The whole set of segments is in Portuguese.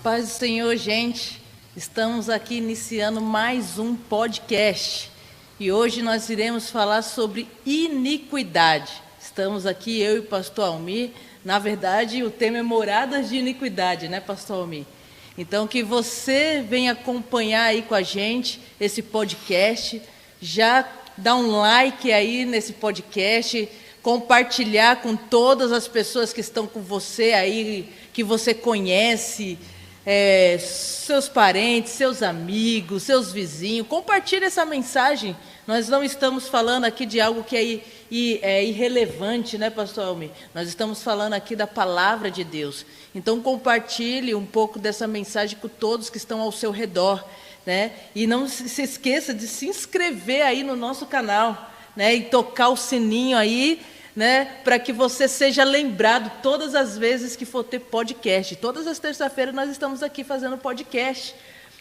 Paz do Senhor, gente. Estamos aqui iniciando mais um podcast e hoje nós iremos falar sobre iniquidade. Estamos aqui, eu e o pastor Almir. Na verdade, o tema é moradas de iniquidade, né, pastor Almir? Então, que você venha acompanhar aí com a gente esse podcast, já dá um like aí nesse podcast, compartilhar com todas as pessoas que estão com você aí, que você conhece, seus parentes, seus amigos, seus vizinhos. Compartilhe essa mensagem. Nós não estamos falando aqui de algo que é irrelevante, né, pastor Almir? Nós estamos falando aqui da palavra de Deus. Então, compartilhe um pouco dessa mensagem com todos que estão ao seu redor, né? E não se esqueça de se inscrever aí no nosso canal, né? E tocar o sininho aí, né, para que você seja lembrado todas as vezes que for ter podcast. Todas as terças-feiras nós estamos aqui fazendo podcast.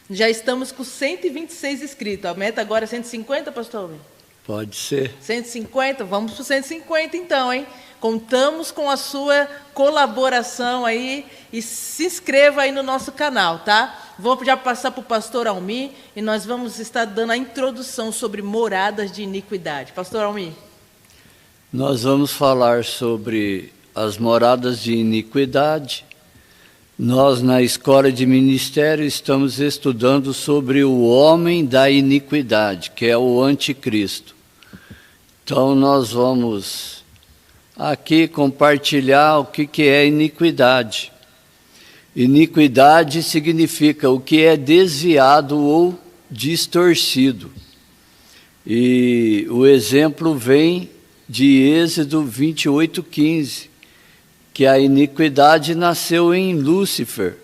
Já estamos com 126 inscritos. A meta agora é 150, pastor Almir? Pode ser. 150? Vamos para o 150 então, hein? Contamos com a sua colaboração aí e se inscreva aí no nosso canal, tá? Vou já passar para o pastor Almir e nós vamos estar dando a introdução sobre moradas de iniquidade. Pastor Almir. Nós vamos falar sobre as moradas de iniquidade. Nós, na Escola de Ministério, estamos estudando sobre o homem da iniquidade, que é o anticristo. Então, nós vamos aqui compartilhar o que é iniquidade. Iniquidade significa o que é desviado ou distorcido. E o exemplo vem de Êxodo 28:15, que a iniquidade nasceu em Lúcifer.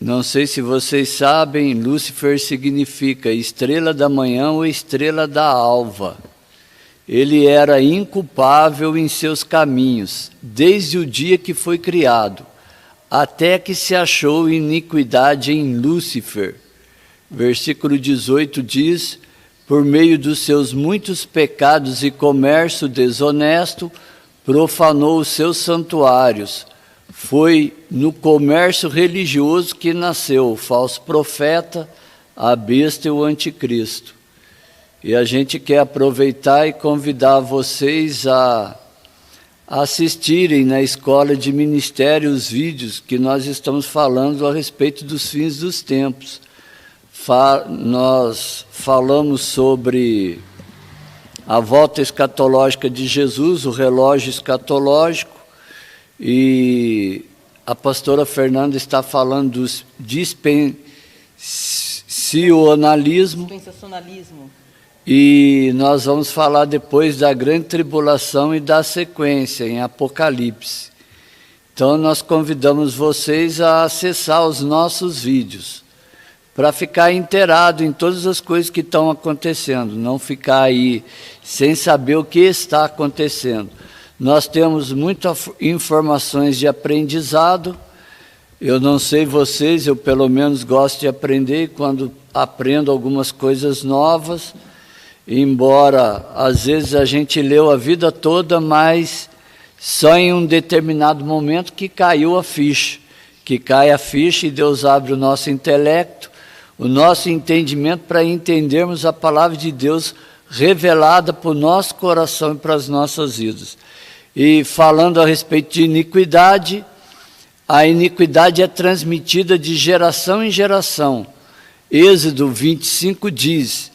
Não sei se vocês sabem, Lúcifer significa estrela da manhã ou estrela da alva. Ele era inculpável em seus caminhos, desde o dia que foi criado, até que se achou iniquidade em Lúcifer. Versículo 18 diz: por meio dos seus muitos pecados e comércio desonesto, profanou os seus santuários. Foi no comércio religioso que nasceu o falso profeta, a besta e o anticristo. E a gente quer aproveitar e convidar vocês a assistirem na Escola de Ministério os vídeos que nós estamos falando a respeito dos fins dos tempos. Nós falamos sobre a volta escatológica de Jesus, o relógio escatológico, e a pastora Fernanda está falando do dispensacionalismo. E nós vamos falar depois da grande tribulação e da sequência em Apocalipse. Então nós convidamos vocês a acessar os nossos vídeos, para ficar inteirado em todas as coisas que estão acontecendo, não ficar aí sem saber o que está acontecendo. Nós temos muitas informações de aprendizado. Eu não sei vocês, eu pelo menos gosto de aprender, e quando aprendo algumas coisas novas, embora às vezes a gente leu a vida toda, mas só em um determinado momento que caiu a ficha, que cai a ficha e Deus abre o nosso intelecto, o nosso entendimento para entendermos a palavra de Deus revelada para o nosso coração e para as nossas vidas. E falando a respeito de iniquidade, a iniquidade é transmitida de geração em geração. Êxodo 25 diz: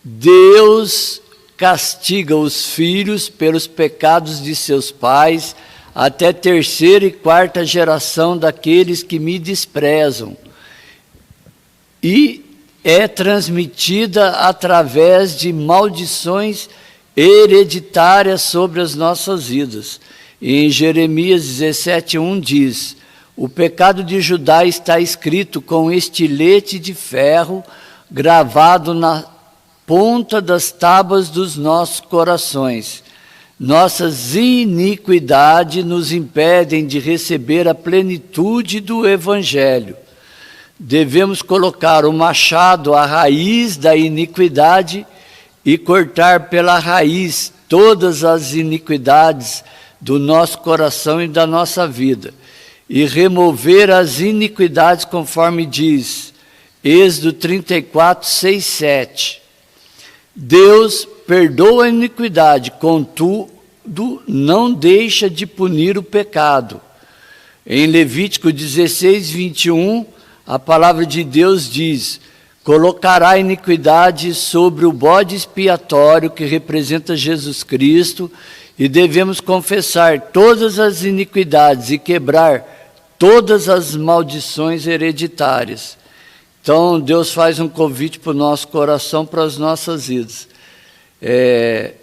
Deus castiga os filhos pelos pecados de seus pais, até terceira e quarta geração daqueles que me desprezam. E é transmitida através de maldições hereditárias sobre as nossas vidas. E em Jeremias 17:1 diz: o pecado de Judá está escrito com estilete de ferro, gravado na ponta das tábuas dos nossos corações. Nossas iniquidades nos impedem de receber a plenitude do Evangelho. Devemos colocar o machado à raiz da iniquidade e cortar pela raiz todas as iniquidades do nosso coração e da nossa vida. e remover as iniquidades, conforme diz Êxodo 34, 6, 7. Deus perdoa a iniquidade, contudo, não deixa de punir o pecado. Em Levítico 16, 21, a palavra de Deus diz: colocará a iniquidade sobre o bode expiatório que representa Jesus Cristo, e devemos confessar todas as iniquidades e quebrar todas as maldições hereditárias. Então, Deus faz um convite para o nosso coração, para as nossas vidas.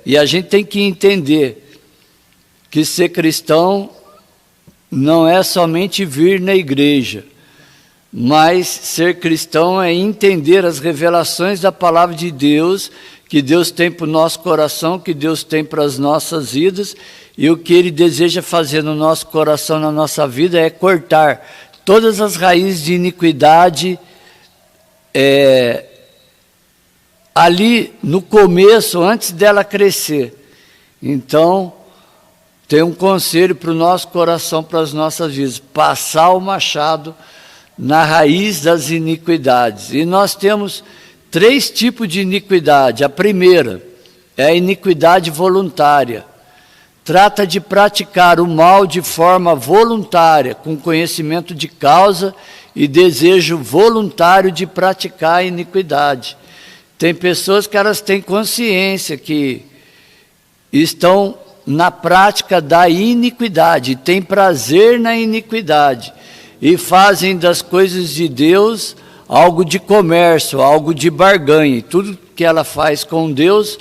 E a gente tem que entender que ser cristão não é somente vir na igreja, mas ser cristão é entender as revelações da palavra de Deus, que Deus tem para o nosso coração, que Deus tem para as nossas vidas, e o que Ele deseja fazer no nosso coração, na nossa vida, é cortar todas as raízes de iniquidade, ali no começo, antes dela crescer. Então, tem um conselho para o nosso coração, para as nossas vidas: passar o machado na raiz das iniquidades. E nós temos 3 tipos de iniquidade. A primeira é a iniquidade voluntária. Trata de praticar o mal de forma voluntária, com conhecimento de causa e desejo voluntário de praticar a iniquidade. Tem pessoas que elas têm consciência que estão na prática da iniquidade, têm prazer na iniquidade e fazem das coisas de Deus algo de comércio, algo de barganha. E tudo que ela faz com Deus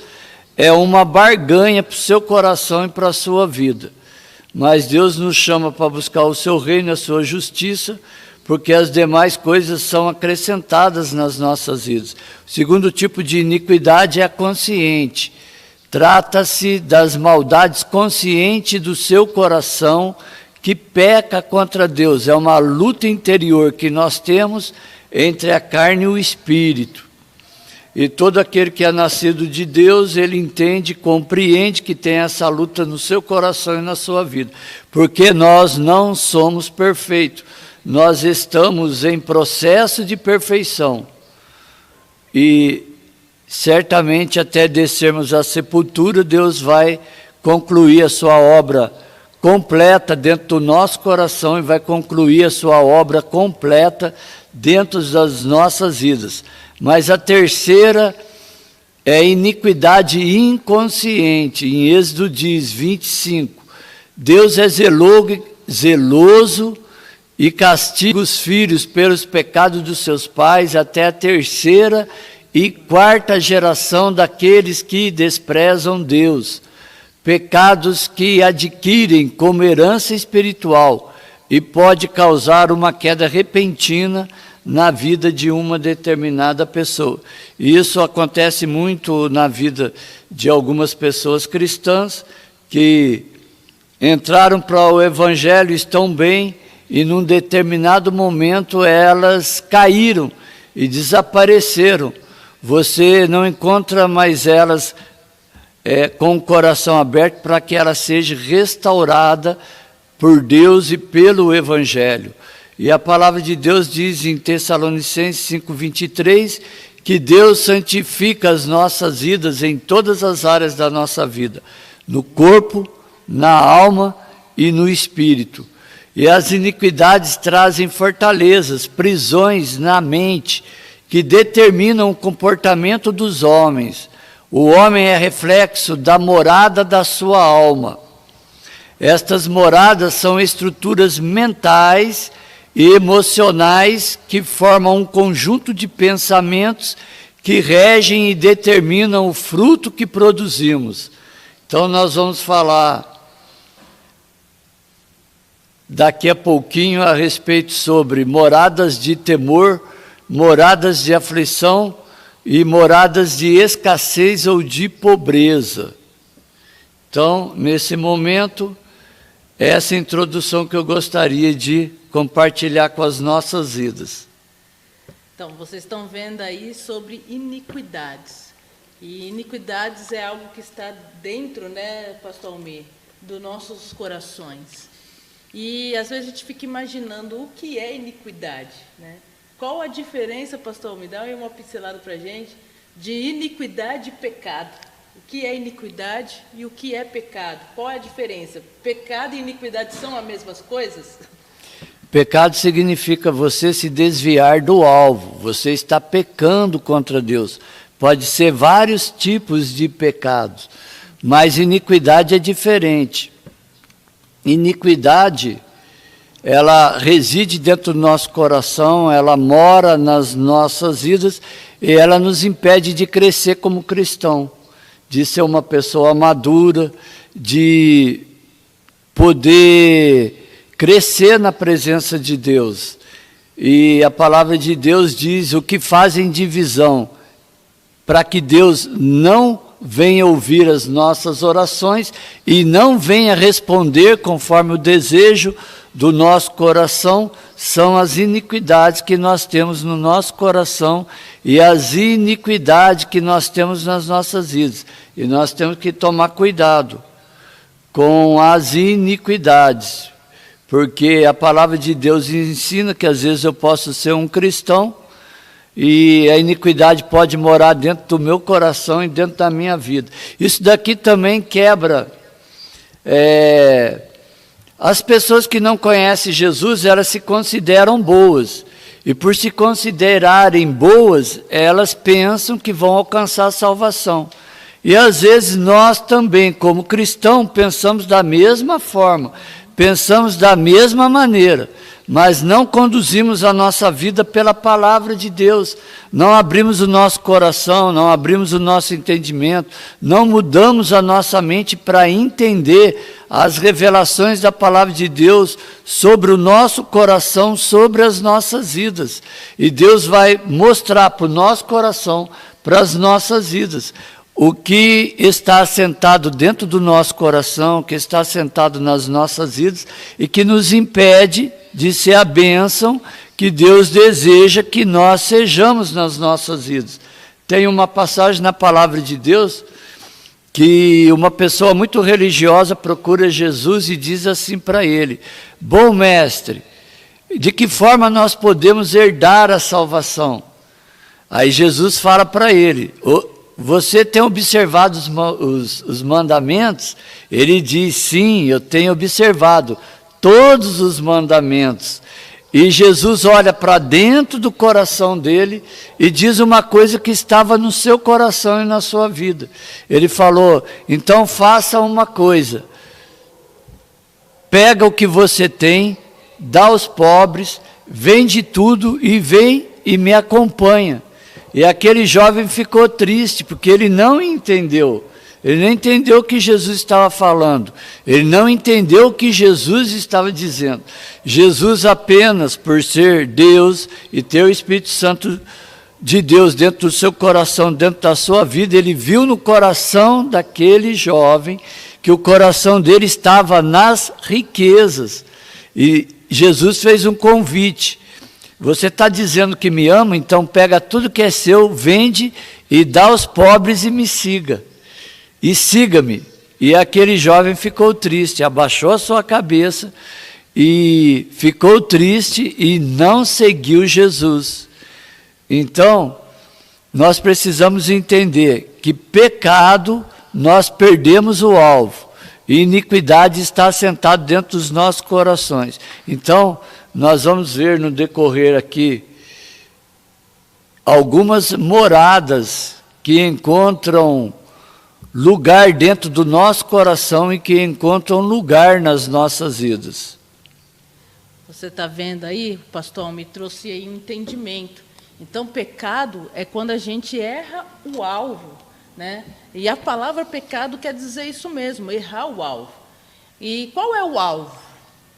é uma barganha para o seu coração e para a sua vida. Mas Deus nos chama para buscar o seu reino e a sua justiça, porque as demais coisas são acrescentadas nas nossas vidas. O segundo tipo de iniquidade é a consciente. Trata-se das maldades conscientes do seu coração que peca contra Deus. É uma luta interior que nós temos entre a carne e o espírito. E todo aquele que é nascido de Deus, ele entende, compreende que tem essa luta no seu coração e na sua vida. Porque nós não somos perfeitos. Nós estamos em processo de perfeição. E certamente até descermos à sepultura, Deus vai concluir a sua obra completa dentro do nosso coração e vai concluir a sua obra completa dentro das nossas vidas. Mas a terceira é a iniquidade inconsciente. Em Êxodo diz 25, Deus é zeloso e castiga os filhos pelos pecados dos seus pais até a 3ª e 4ª geração daqueles que desprezam Deus. Pecados que adquirem como herança espiritual e pode causar uma queda repentina na vida de uma determinada pessoa. E isso acontece muito na vida de algumas pessoas cristãs que entraram para o Evangelho, estão bem, e num determinado momento elas caíram e desapareceram. Você não encontra mais elas com o coração aberto para que ela seja restaurada por Deus e pelo Evangelho. E a palavra de Deus diz em Tessalonicenses 5:23 que Deus santifica as nossas vidas em todas as áreas da nossa vida, no corpo, na alma e no espírito. E as iniquidades trazem fortalezas, prisões na mente, que determinam o comportamento dos homens. O homem é reflexo da morada da sua alma. Estas moradas são estruturas mentais e emocionais que formam um conjunto de pensamentos que regem e determinam o fruto que produzimos. Então nós vamos falar daqui a pouquinho a respeito sobre moradas de temor, moradas de aflição e moradas de escassez ou de pobreza. Então, nesse momento, essa introdução que eu gostaria de compartilhar com as nossas vidas. Então, vocês estão vendo aí sobre iniquidades. E iniquidades é algo que está dentro, né, pastor Almir, dos nossos corações. E às vezes a gente fica imaginando o que é iniquidade, né? Qual a diferença, pastor? Me dá aí uma pincelada para a gente, de iniquidade e pecado. O que é iniquidade e o que é pecado? Qual é a diferença? Pecado e iniquidade são as mesmas coisas? Pecado significa você se desviar do alvo, você está pecando contra Deus. Pode ser vários tipos de pecados, mas iniquidade é diferente. Iniquidade, ela reside dentro do nosso coração, ela mora nas nossas vidas e ela nos impede de crescer como cristão, de ser uma pessoa madura, de poder crescer na presença de Deus. E a palavra de Deus diz o que fazem divisão, para que Deus não venha ouvir as nossas orações e não venha responder conforme o desejo do nosso coração, são as iniquidades que nós temos no nosso coração e as iniquidades que nós temos nas nossas vidas. E nós temos que tomar cuidado com as iniquidades, porque a palavra de Deus ensina que às vezes eu posso ser um cristão e a iniquidade pode morar dentro do meu coração e dentro da minha vida. Isso daqui também quebra. As pessoas que não conhecem Jesus, elas se consideram boas. E por se considerarem boas, elas pensam que vão alcançar a salvação. E às vezes nós também, como cristãos, pensamos da mesma forma, pensamos da mesma maneira, mas não conduzimos a nossa vida pela palavra de Deus, não abrimos o nosso coração, não abrimos o nosso entendimento, não mudamos a nossa mente para entender as revelações da palavra de Deus sobre o nosso coração, sobre as nossas vidas. E Deus vai mostrar para o nosso coração, para as nossas vidas, o que está assentado dentro do nosso coração, o que está assentado nas nossas vidas e que nos impede de ser a bênção que Deus deseja que nós sejamos nas nossas vidas. Tem uma passagem na palavra de Deus que uma pessoa muito religiosa procura Jesus e diz assim para ele: bom mestre, de que forma nós podemos herdar a salvação? Aí Jesus fala para ele: você tem observado os mandamentos? Ele diz: sim, eu tenho observado todos os mandamentos. E Jesus olha para dentro do coração dele e diz uma coisa que estava no seu coração e na sua vida. Ele falou: então faça uma coisa, pega o que você tem, dá aos pobres, vende tudo e vem e me acompanha. E aquele jovem ficou triste, porque ele não entendeu. Ele não entendeu o que Jesus estava falando. Ele não entendeu o que Jesus estava dizendo. Jesus, apenas por ser Deus e ter o Espírito Santo de Deus dentro do seu coração, dentro da sua vida, ele viu no coração daquele jovem que o coração dele estava nas riquezas. E Jesus fez um convite. Você está dizendo que me ama, então pega tudo que é seu, vende e dá aos pobres e me siga. E siga-me. E aquele jovem ficou triste, abaixou a sua cabeça e ficou triste e não seguiu Jesus. Então, nós precisamos entender que pecado, nós perdemos o alvo. E iniquidade está assentado dentro dos nossos corações. Então, nós vamos ver no decorrer aqui algumas moradas que encontram lugar dentro do nosso coração e que encontram lugar nas nossas vidas. Você está vendo aí, o pastor me trouxe aí um entendimento. Então, pecado é quando a gente erra o alvo, né? E a palavra pecado quer dizer isso mesmo, errar o alvo. E qual é o alvo?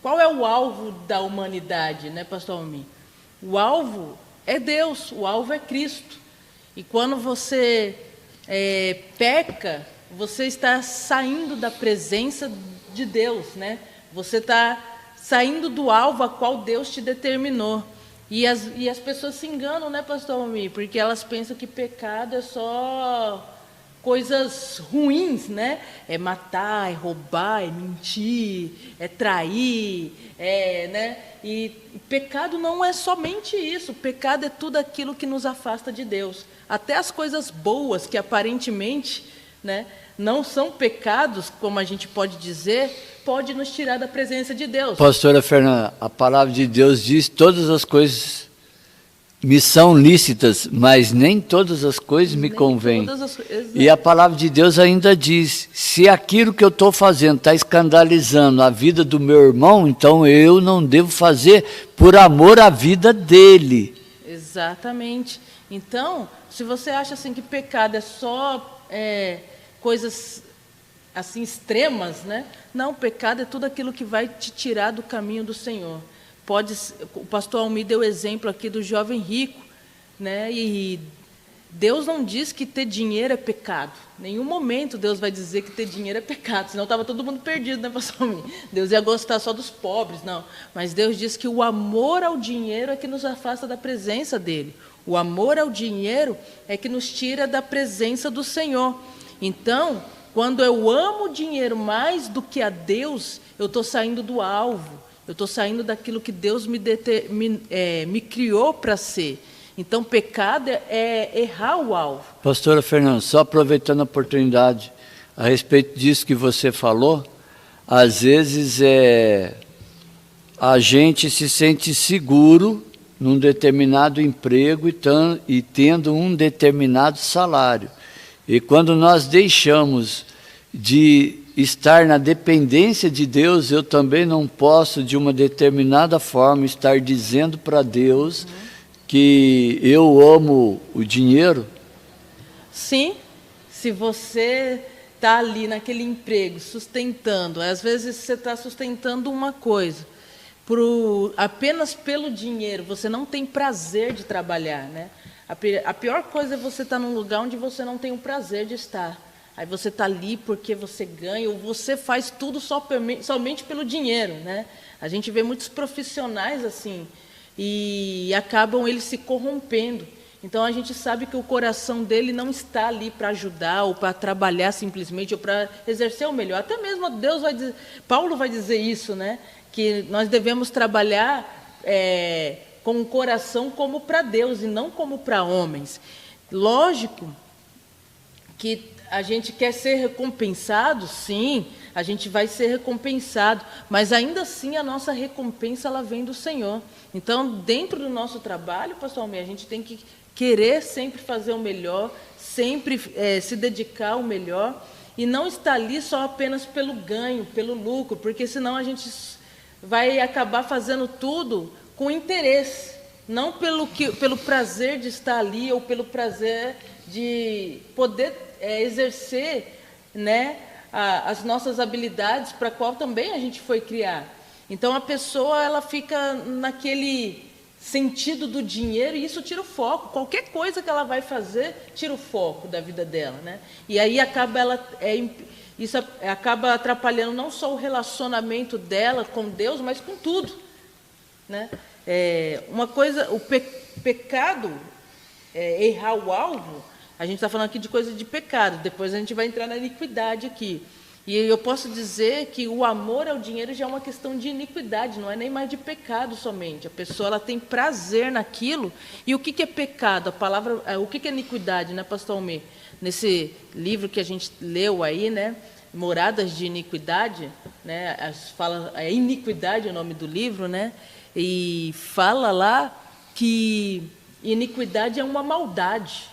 Qual é o alvo da humanidade, né, pastor Almir? O alvo é Deus, o alvo é Cristo. E quando você peca, você está saindo da presença de Deus, né? Você está saindo do alvo a qual Deus te determinou. E as pessoas se enganam, né, pastor Almir? Porque elas pensam que pecado é só coisas ruins, né? É matar, é roubar, é mentir, é trair, né? E pecado não é somente isso. Pecado é tudo aquilo que nos afasta de Deus. Até as coisas boas que aparentemente, né, não são pecados, como a gente pode dizer, pode nos tirar da presença de Deus. Pastora Fernanda, a palavra de Deus diz: todas as coisas me são lícitas, mas nem todas as coisas me convêm. E a palavra de Deus ainda diz: se aquilo que eu estou fazendo está escandalizando a vida do meu irmão, então eu não devo fazer por amor à vida dele. Exatamente. Então, se você acha assim que pecado é só coisas assim extremas, né? Não, pecado é tudo aquilo que vai te tirar do caminho do Senhor. O pastor Almir deu o exemplo aqui do jovem rico, né? E Deus não diz que ter dinheiro é pecado. Em nenhum momento Deus vai dizer que ter dinheiro é pecado, senão estava todo mundo perdido, né, pastor Almir? Deus ia gostar só dos pobres, não. Mas Deus diz que o amor ao dinheiro é que nos afasta da presença dele. O amor ao dinheiro é que nos tira da presença do Senhor. Então, quando eu amo o dinheiro mais do que a Deus, eu estou saindo do alvo. Eu estou saindo daquilo que Deus me criou para ser. Então, pecado é errar o alvo. Pastora Fernanda, só aproveitando a oportunidade, a respeito disso que você falou, às vezes a gente se sente seguro num determinado emprego e tendo um determinado salário. E quando nós deixamos de estar na dependência de Deus, eu também não posso, de uma determinada forma, estar dizendo para Deus que eu amo o dinheiro. Sim, se você está ali naquele emprego, sustentando, às vezes você está sustentando uma coisa, apenas pelo dinheiro, você não tem prazer de trabalhar, né? A pior coisa é você estar num lugar onde você não tem o prazer de estar. Aí você está ali porque você ganha, ou você faz tudo somente pelo dinheiro, né? A gente vê muitos profissionais assim, e acabam eles se corrompendo. Então a gente sabe que o coração dele não está ali para ajudar, ou para trabalhar simplesmente, ou para exercer o melhor. Até mesmo Deus vai dizer, Paulo vai dizer isso, né? Que nós devemos trabalhar com o coração como para Deus e não como para homens. Lógico que a gente quer ser recompensado, sim, a gente vai ser recompensado, mas ainda assim a nossa recompensa ela vem do Senhor. Então, dentro do nosso trabalho, pastor Almir, a gente tem que querer sempre fazer o melhor, sempre se dedicar ao melhor, e não estar ali só apenas pelo ganho, pelo lucro, porque senão a gente vai acabar fazendo tudo com interesse, não pelo prazer de estar ali, ou pelo prazer de poder exercer, né, as nossas habilidades para a qual também a gente foi criar. Então a pessoa ela fica naquele sentido do dinheiro e isso tira o foco. Qualquer coisa que ela vai fazer tira o foco da vida dela, né? E aí isso acaba atrapalhando não só o relacionamento dela com Deus, mas com tudo, né? Uma coisa, o pecado, errar o alvo. A gente está falando aqui de coisa de pecado, depois a gente vai entrar na iniquidade aqui. E eu posso dizer que o amor ao dinheiro já é uma questão de iniquidade, não é nem mais de pecado somente. A pessoa ela tem prazer naquilo. E o que é pecado? O que é iniquidade, né, pastor Almir? Nesse livro que a gente leu aí, né, Moradas de Iniquidade, né, iniquidade é o nome do livro, né, e fala lá que iniquidade é uma maldade.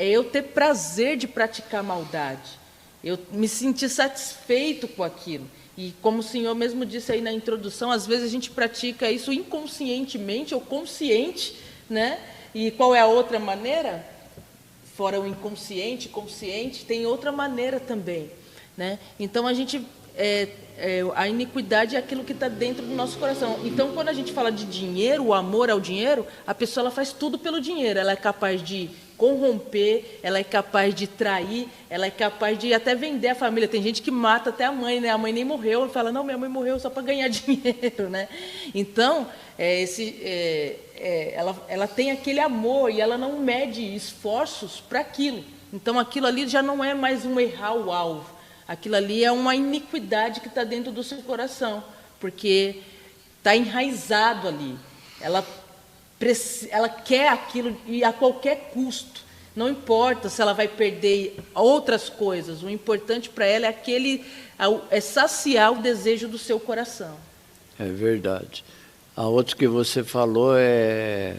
É eu ter prazer de praticar maldade. Eu me sentir satisfeito com aquilo. E como o senhor mesmo disse aí na introdução, às vezes a gente pratica isso inconscientemente ou consciente, né? E qual é a outra maneira? Fora o inconsciente, consciente, tem outra maneira também, né? Então a gente a iniquidade é aquilo que está dentro do nosso coração. Então, quando a gente fala de dinheiro, o amor ao dinheiro, a pessoa ela faz tudo pelo dinheiro. Ela é capaz de corromper, ela é capaz de trair, ela é capaz de até vender a família. Tem gente que mata até a mãe, né? A mãe nem morreu, ela fala, não, minha mãe morreu só para ganhar dinheiro, né? Então, ela tem aquele amor e ela não mede esforços para aquilo. Então aquilo ali já não é mais um errar o alvo. Aquilo ali é uma iniquidade que está dentro do seu coração, porque está enraizado ali. Ela quer aquilo e a qualquer custo. Não importa se ela vai perder outras coisas. O importante para ela é saciar o desejo do seu coração. É verdade. A outra que você falou é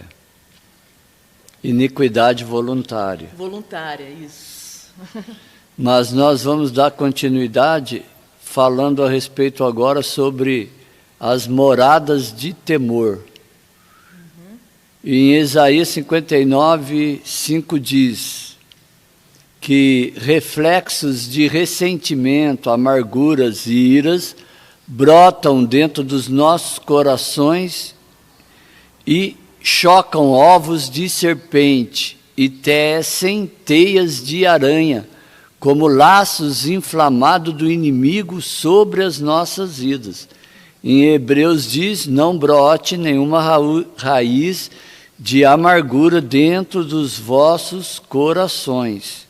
iniquidade voluntária. Voluntária, isso. Mas nós vamos dar continuidade falando a respeito agora sobre as moradas de temor. Em Isaías 59, 5 diz que reflexos de ressentimento, amarguras e iras brotam dentro dos nossos corações e chocam ovos de serpente e tecem teias de aranha, como laços inflamados do inimigo sobre as nossas vidas. Em Hebreus diz, não brote nenhuma raiz de amargura dentro dos vossos corações.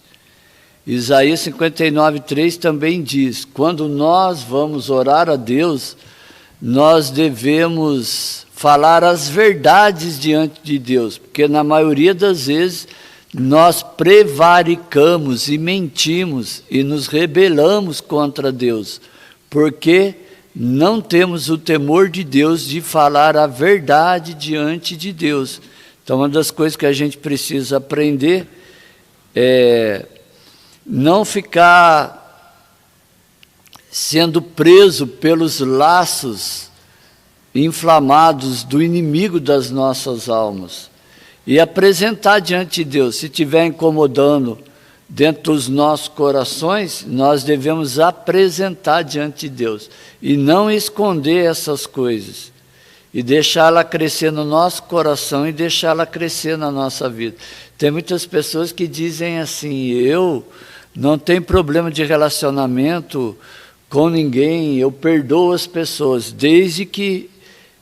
Isaías 59, 3 também diz, quando nós vamos orar a Deus, nós devemos falar as verdades diante de Deus, porque na maioria das vezes nós prevaricamos e mentimos e nos rebelamos contra Deus, porque não temos o temor de Deus de falar a verdade diante de Deus. Então, uma das coisas que a gente precisa aprender é não ficar sendo preso pelos laços inflamados do inimigo das nossas almas e apresentar diante de Deus. Se estiver incomodando dentro dos nossos corações, nós devemos apresentar diante de Deus e não esconder essas coisas e deixá-la crescer no nosso coração e deixá-la crescer na nossa vida. Tem muitas pessoas que dizem assim, eu não tenho problema de relacionamento com ninguém, eu perdoo as pessoas, desde que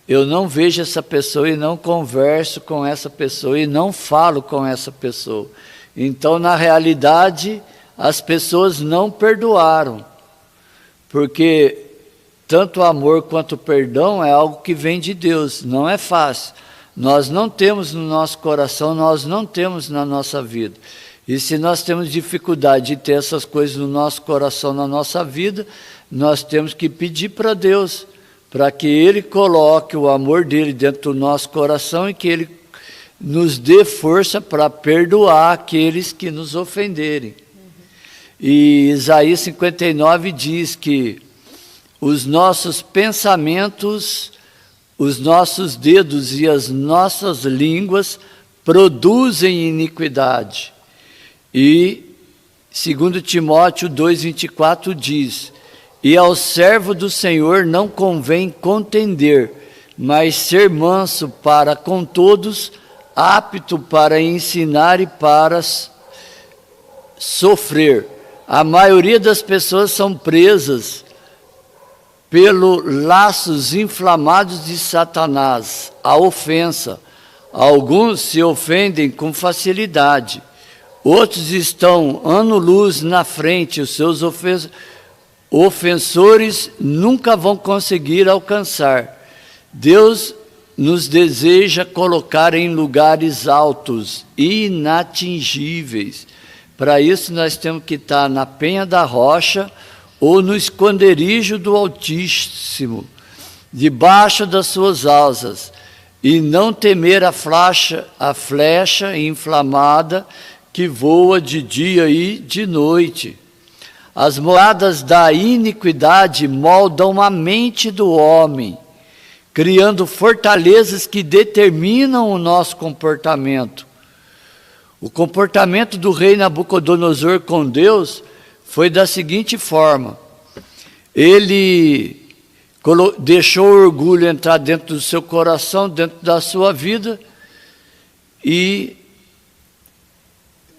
eu não vejo essa pessoa e não converso com essa pessoa e não falo com essa pessoa. Então, na realidade, as pessoas não perdoaram, porque tanto o amor quanto o perdão é algo que vem de Deus, não é fácil. Nós não temos no nosso coração, nós não temos na nossa vida. E se nós temos dificuldade de ter essas coisas no nosso coração, na nossa vida, nós temos que pedir para Deus, para que Ele coloque o amor dEle dentro do nosso coração e que Ele nos dê força para perdoar aqueles que nos ofenderem. E Isaías 59 diz que os nossos pensamentos, os nossos dedos e as nossas línguas produzem iniquidade. E 2 Timóteo 2,24 diz, e ao servo do Senhor não convém contender, mas ser manso para com todos, apto para ensinar e para sofrer. A maioria das pessoas são presas pelos laços inflamados de Satanás, a ofensa. Alguns se ofendem com facilidade, outros estão ano-luz na frente, os seus ofensores nunca vão conseguir alcançar. Deus nos deseja colocar em lugares altos, inatingíveis. Para isso nós temos que estar na penha da rocha ou no esconderijo do Altíssimo, debaixo das suas asas, e não temer a flecha inflamada que voa de dia e de noite. As moradas da iniquidade moldam a mente do homem, criando fortalezas que determinam o nosso comportamento. O comportamento do rei Nabucodonosor com Deus foi da seguinte forma: ele deixou o orgulho entrar dentro do seu coração, dentro da sua vida, e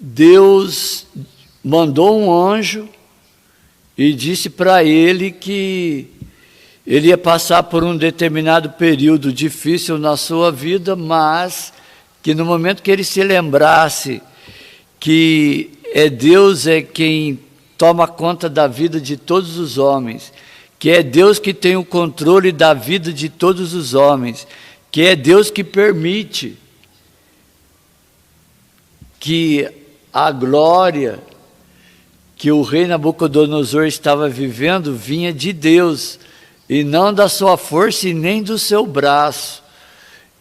Deus mandou um anjo e disse para ele que ele ia passar por um determinado período difícil na sua vida, mas que no momento que ele se lembrasse que Deus é quem toma conta da vida de todos os homens, que é Deus que tem o controle da vida de todos os homens, que é Deus que permite que a glória que o rei Nabucodonosor estava vivendo vinha de Deus, e não da sua força e nem do seu braço.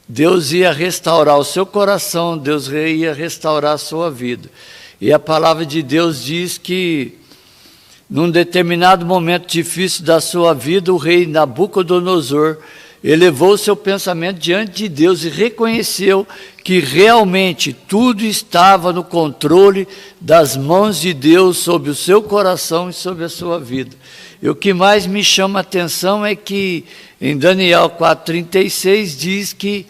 Deus ia restaurar o seu coração, Deus ia restaurar a sua vida. E a palavra de Deus diz que, num determinado momento difícil da sua vida, o rei Nabucodonosor elevou o seu pensamento diante de Deus e reconheceu que realmente tudo estava no controle das mãos de Deus sobre o seu coração e sobre a sua vida. E o que mais me chama a atenção é que em Daniel 4,36 diz que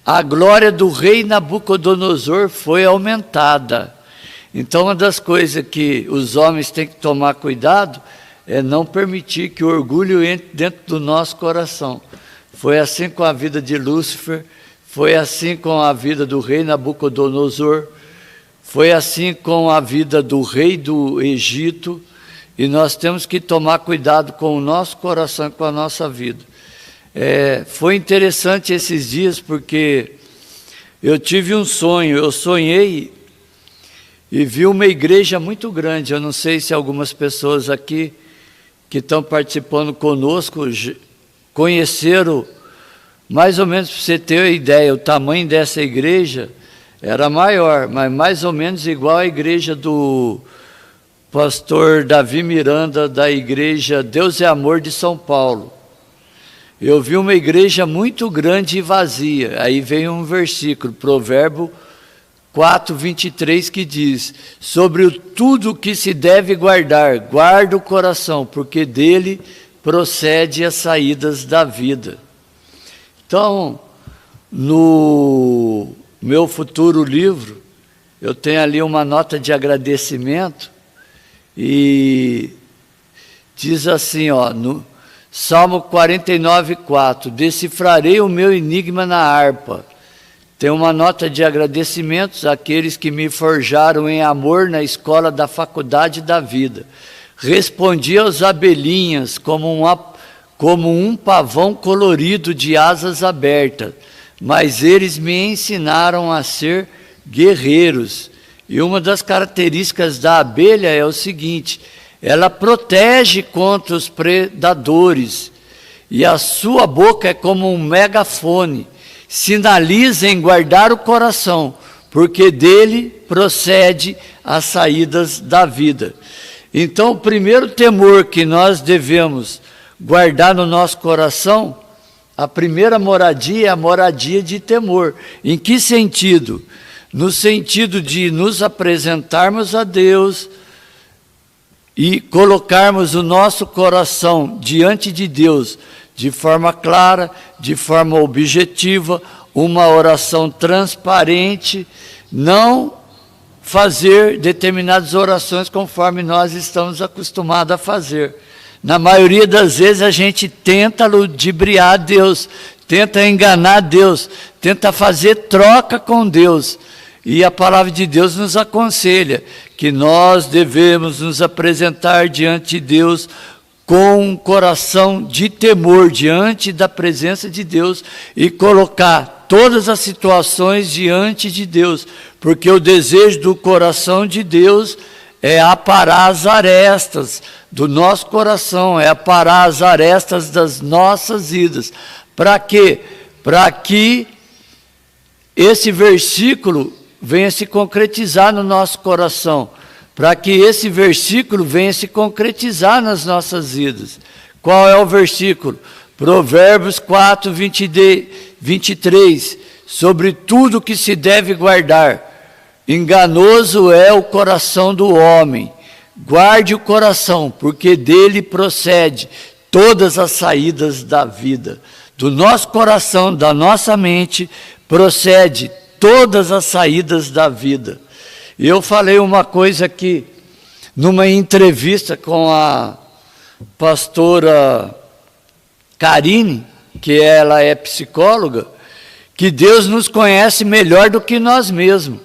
a glória do rei Nabucodonosor foi aumentada. Então, uma das coisas que os homens têm que tomar cuidado é não permitir que o orgulho entre dentro do nosso coração. Foi assim com a vida de Lúcifer, foi assim com a vida do rei Nabucodonosor, foi assim com a vida do rei do Egito, e nós temos que tomar cuidado com o nosso coração e com a nossa vida. Foi interessante esses dias, porque eu tive um sonho, eu sonhei e vi uma igreja muito grande. Eu não sei se algumas pessoas aqui que estão participando conosco conheceram, mais ou menos para você ter uma ideia, o tamanho dessa igreja era maior, mas mais ou menos igual à igreja do pastor Davi Miranda, da igreja Deus é Amor de São Paulo. Eu vi uma igreja muito grande e vazia. Aí vem um versículo, Provérbio 4:23, que diz: sobre tudo que se deve guardar, guarda o coração, porque dele procede as saídas da vida. Então, no meu futuro livro, eu tenho ali uma nota de agradecimento, e diz assim, no Salmo 49:4, decifrarei o meu enigma na harpa. Tem uma nota de agradecimentos àqueles que me forjaram em amor na escola da faculdade da vida. Respondi aos abelhinhas como um pavão colorido de asas abertas, mas eles me ensinaram a ser guerreiros. E uma das características da abelha é o seguinte: ela protege contra os predadores, e a sua boca é como um megafone, sinaliza em guardar o coração, porque dele procede as saídas da vida. Então, o primeiro temor que nós devemos guardar no nosso coração, a primeira moradia é a moradia de temor. Em que sentido? No sentido de nos apresentarmos a Deus e colocarmos o nosso coração diante de Deus de forma clara, de forma objetiva, uma oração transparente, não fazer determinadas orações conforme nós estamos acostumados a fazer. Na maioria das vezes a gente tenta ludibriar Deus, tenta enganar Deus, tenta fazer troca com Deus. E a palavra de Deus nos aconselha que nós devemos nos apresentar diante de Deus com um coração de temor diante da presença de Deus e colocar todas as situações diante de Deus, porque o desejo do coração de Deus é aparar as arestas do nosso coração, é aparar as arestas das nossas vidas. Para quê? Para que esse versículo venha se concretizar no nosso coração, para que esse versículo venha se concretizar nas nossas vidas. Qual é o versículo? Provérbios 4:23, sobre tudo que se deve guardar. Enganoso é o coração do homem. Guarde o coração, porque dele procede todas as saídas da vida. Do nosso coração, da nossa mente, procede todas as saídas da vida. E eu falei uma coisa aqui, numa entrevista com a pastora Karine, que ela é psicóloga, que Deus nos conhece melhor do que nós mesmos.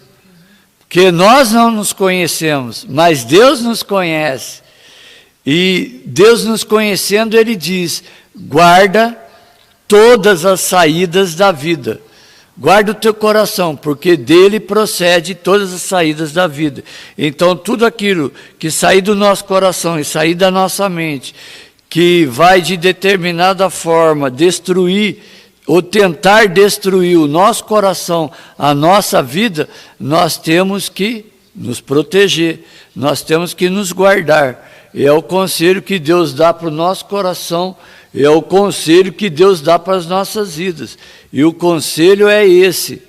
que nós não nos conhecemos, mas Deus nos conhece. E Deus nos conhecendo, Ele diz: guarda todas as saídas da vida. Guarda o teu coração, porque dele procede todas as saídas da vida. Então, tudo aquilo que sair do nosso coração e sair da nossa mente, que vai de determinada forma destruir ou tentar destruir o nosso coração, a nossa vida, nós temos que nos proteger, nós temos que nos guardar. É o conselho que Deus dá para o nosso coração, é o conselho que Deus dá para as nossas vidas. E o conselho é esse: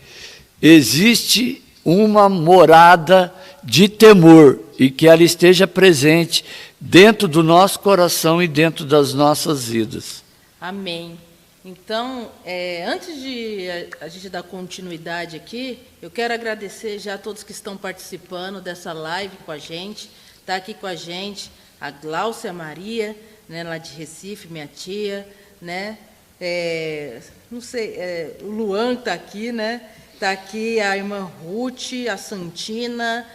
existe uma morada de temor e que ela esteja presente dentro do nosso coração e dentro das nossas vidas. Amém. Então, antes de a gente dar continuidade aqui, eu quero agradecer já a todos que estão participando dessa live com a gente. Está aqui com a gente a Gláucia Maria, né, lá de Recife, minha tia, né? Não sei, o Luan está aqui, né? Está aqui a irmã Ruth, a Santina,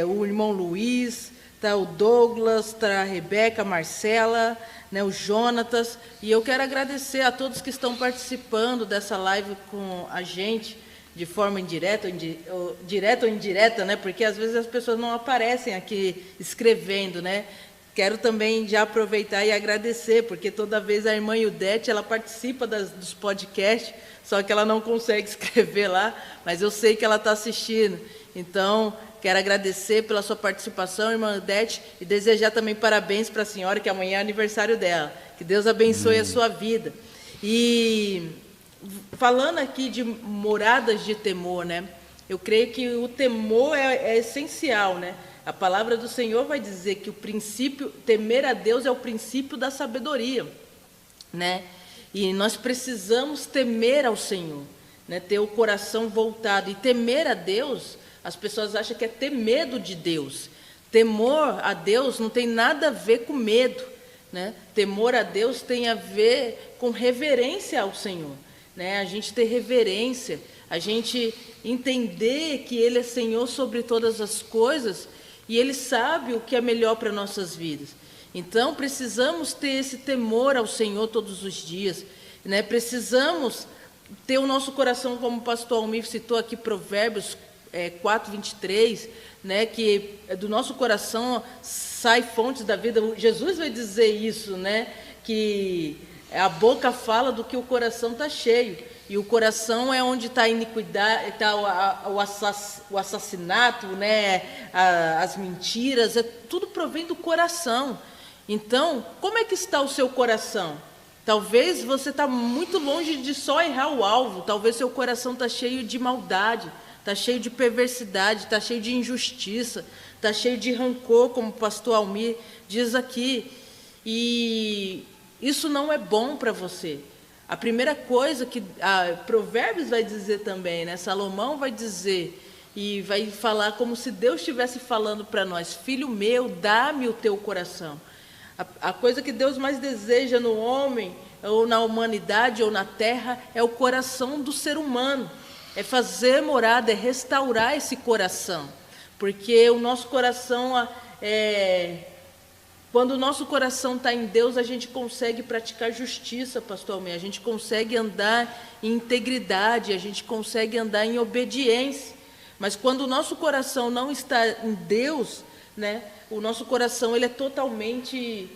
o irmão Luiz, está o Douglas, está a Rebeca, a Marcela, né, o Jonatas. E eu quero agradecer a todos que estão participando dessa live com a gente, de forma indireta, direta ou indireta, né? Porque às vezes as pessoas não aparecem aqui escrevendo, né? Quero também já aproveitar e agradecer, porque toda vez a irmã Ildete, ela participa dos podcasts, só que ela não consegue escrever lá, mas eu sei que ela está assistindo. Então, quero agradecer pela sua participação, irmã Ildete, e desejar também parabéns para a senhora, que amanhã é aniversário dela. Que Deus abençoe a sua vida. E falando aqui de moradas de temor, né? Eu creio que o temor é essencial, né? A palavra do Senhor vai dizer que o princípio, temer a Deus é o princípio da sabedoria, né? E nós precisamos temer ao Senhor, né? Ter o coração voltado. E temer a Deus, as pessoas acham que é ter medo de Deus. Temor a Deus não tem nada a ver com medo, né? Temor a Deus tem a ver com reverência ao Senhor, né? A gente ter reverência, a gente entender que Ele é Senhor sobre todas as coisas e Ele sabe o que é melhor para nossas vidas. Então, precisamos ter esse temor ao Senhor todos os dias, né? Precisamos ter o nosso coração, como o pastor Almir citou aqui, Provérbios 4:23, né? Que do nosso coração sai fontes da vida. Jesus vai dizer isso, né? Que a boca fala do que o coração está cheio. E o coração é onde está a iniquidade, está o assassinato, né? As mentiras, tudo provém do coração. Então, como é que está o seu coração? Talvez você está muito longe de só errar o alvo. Talvez seu coração está cheio de maldade, está cheio de perversidade, está cheio de injustiça, está cheio de rancor, como o pastor Almir diz aqui. E isso não é bom para você. A primeira coisa que Provérbios vai dizer também, né? Salomão vai dizer e vai falar como se Deus estivesse falando para nós: filho meu, dá-me o teu coração. A coisa que Deus mais deseja no homem, ou na humanidade, ou na terra, é o coração do ser humano. É fazer morada, é restaurar esse coração. Porque o nosso coração quando o nosso coração está em Deus, a gente consegue praticar justiça, pastor Almir, a gente consegue andar em integridade, a gente consegue andar em obediência. Mas quando o nosso coração não está em Deus, né, o nosso coração ele é totalmente...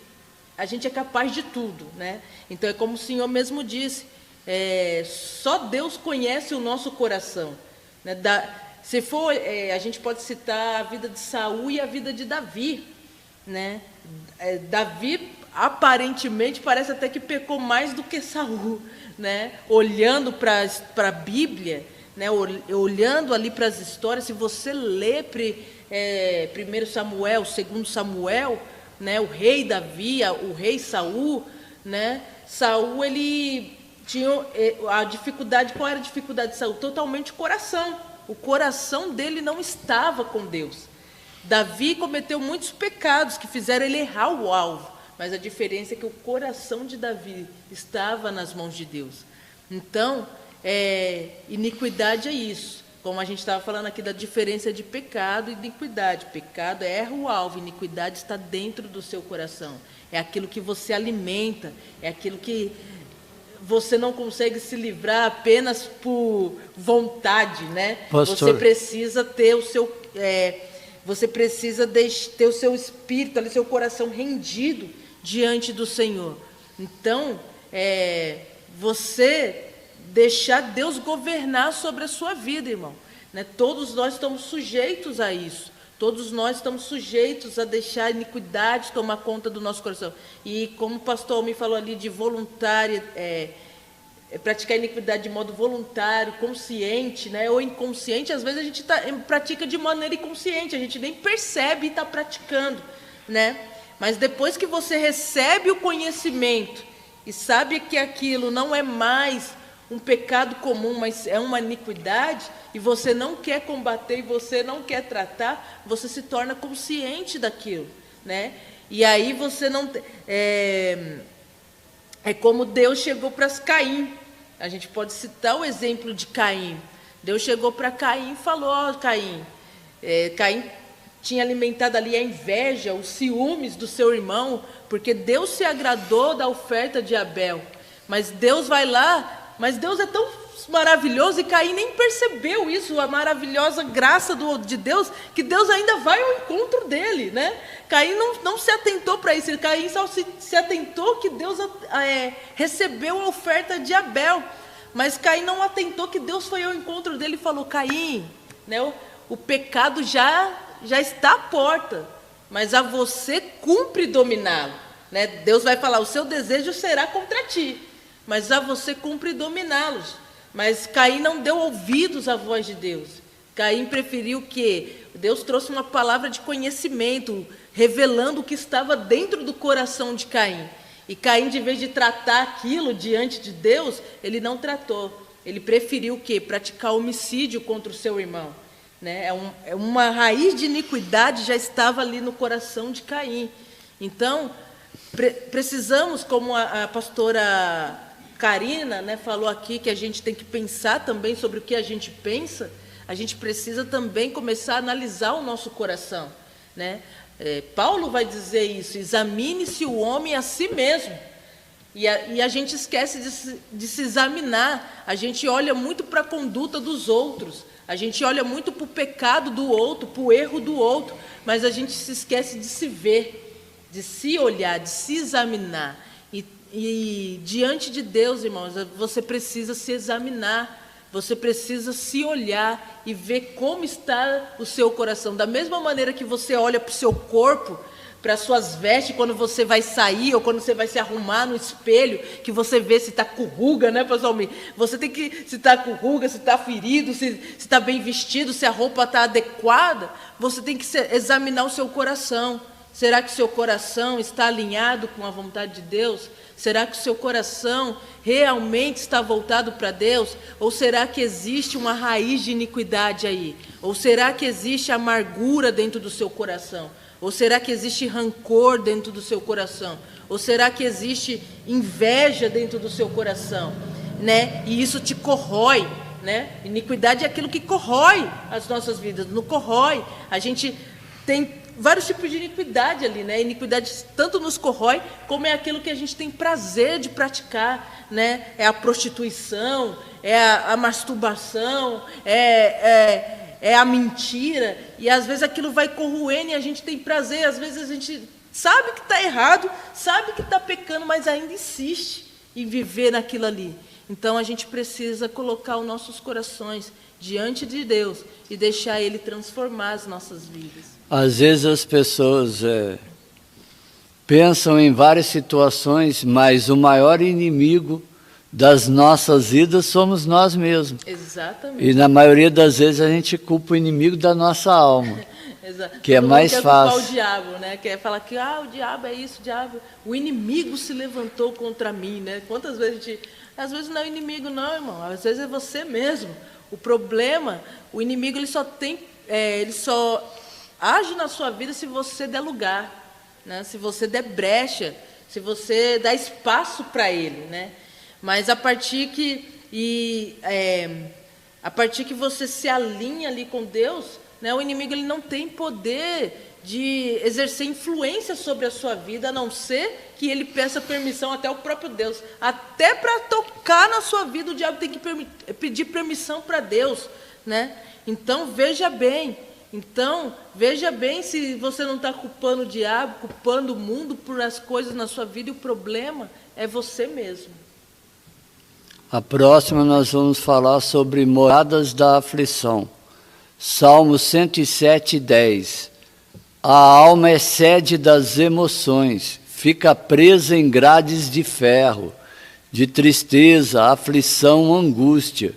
A gente é capaz de tudo, né? Então é como o Senhor mesmo disse, só Deus conhece o nosso coração, né? Se for, a gente pode citar a vida de Saul e a vida de Davi, né? Davi aparentemente parece até que pecou mais do que Saul, né? Olhando para a Bíblia, né? Olhando ali para as histórias, se você lê 1 Samuel, 2 Samuel, né? O rei Davi, o rei Saul, né? Saul, ele tinha a dificuldade. Qual era a dificuldade de Saul? Totalmente o coração. O coração dele não estava com Deus. Davi cometeu muitos pecados que fizeram ele errar o alvo, mas a diferença é que o coração de Davi estava nas mãos de Deus. Então, iniquidade é isso, Como a gente estava falando aqui da diferença de pecado e iniquidade. Pecado erra o alvo, iniquidade está dentro do seu coração. É aquilo que você alimenta, é aquilo que você não consegue se livrar apenas por vontade, né? Pastor. Você precisa ter o seu, você precisa ter o seu espírito, ali, seu coração rendido diante do Senhor. Então, você deixar Deus governar sobre a sua vida, irmão. Né? Todos nós estamos sujeitos a isso. Todos nós estamos sujeitos a deixar a iniquidade tomar conta do nosso coração. E como o pastor me falou ali de voluntário, praticar a iniquidade de modo voluntário, consciente, né, ou inconsciente, às vezes a gente pratica de maneira inconsciente, a gente nem percebe e está praticando, né? Mas depois que você recebe o conhecimento e sabe que aquilo não é mais um pecado comum, mas é uma iniquidade, e você não quer combater, e você não quer tratar, você se torna consciente daquilo, né? E aí você não... É como Deus chegou para Caim. A gente pode citar o exemplo de Caim. Deus chegou para Caim e falou: ó, Caim, Caim tinha alimentado ali a inveja, os ciúmes do seu irmão, porque Deus se agradou da oferta de Abel. Mas Deus vai lá, mas Deus é tão maravilhoso, e Caim nem percebeu isso, a maravilhosa graça de Deus, que Deus ainda vai ao encontro dele, né? Caim não se atentou para isso, Caim só se atentou que Deus recebeu a oferta de Abel, mas Caim não atentou que Deus foi ao encontro dele e falou: Caim, né, o pecado já está à porta, mas a você cumpre dominá-lo, né? Deus vai falar: o seu desejo será contra ti, mas a você cumpre dominá-los. Mas Caim não deu ouvidos à voz de Deus. Caim preferiu que Deus trouxe uma palavra de conhecimento, revelando o que estava dentro do coração de Caim. E Caim, de vez de tratar aquilo diante de Deus, ele não tratou. Ele preferiu o quê? Praticar homicídio contra o seu irmão. Né? Uma raiz de iniquidade já estava ali no coração de Caim. Então, precisamos, como a pastora Karina, né, falou aqui, que a gente tem que pensar também sobre o que a gente pensa, a gente precisa também começar a analisar o nosso coração, né? Paulo vai dizer isso: examine-se o homem a si mesmo. E a gente esquece de se examinar, a gente olha muito para a conduta dos outros, a gente olha muito para o pecado do outro, para o erro do outro, mas a gente se esquece de se ver, de se olhar, de se examinar. E diante de Deus, irmãos, você precisa se examinar, você precisa se olhar e ver como está o seu coração. Da mesma maneira que você olha para o seu corpo, para as suas vestes, quando você vai sair ou quando você vai se arrumar no espelho, que você vê se está com ruga, né, pessoal? Você tem que, se está com ruga, se está ferido, se está bem vestido, se a roupa está adequada, você tem que examinar o seu coração. Será que o seu coração está alinhado com a vontade de Deus? Será que o seu coração realmente está voltado para Deus? Ou será que existe uma raiz de iniquidade aí? Ou será que existe amargura dentro do seu coração? Ou será que existe rancor dentro do seu coração? Ou será que existe inveja dentro do seu coração? Né? E isso te corrói, né? Iniquidade é aquilo que corrói as nossas vidas, não corrói. A gente tem vários tipos de iniquidade ali, né? Iniquidade tanto nos corrói, como é aquilo que a gente tem prazer de praticar, né? É a prostituição, é a masturbação, é a mentira, e às vezes aquilo vai corroendo e a gente tem prazer, às vezes a gente sabe que está errado, sabe que está pecando, mas ainda insiste em viver naquilo ali. Então a gente precisa colocar os nossos corações diante de Deus e deixar Ele transformar as nossas vidas. Às vezes as pessoas pensam em várias situações, mas o maior inimigo das nossas vidas somos nós mesmos. Exatamente. E na maioria das vezes a gente culpa o inimigo da nossa alma, que é mais fácil. Quer culpar o diabo, né? Quer falar que o diabo é isso, o diabo... O inimigo se levantou contra mim, né? Quantas vezes a gente... Às vezes não é o inimigo não, irmão. Às vezes é você mesmo. O problema, o inimigo ele só age na sua vida se você der lugar, né? Se você der brecha, se você dar espaço para ele, né? Mas a partir que A partir que você se alinha ali com Deus, né, o inimigo ele não tem poder de exercer influência sobre a sua vida, a não ser que ele peça permissão até o próprio Deus. Até para tocar na sua vida, o diabo tem que pedir permissão para Deus, né? Então, veja bem se você não está culpando o diabo, culpando o mundo por as coisas na sua vida, e o problema é você mesmo. A próxima nós vamos falar sobre moradas da aflição. Salmo 107:10. A alma é sede das emoções, fica presa em grades de ferro, de tristeza, aflição, angústia,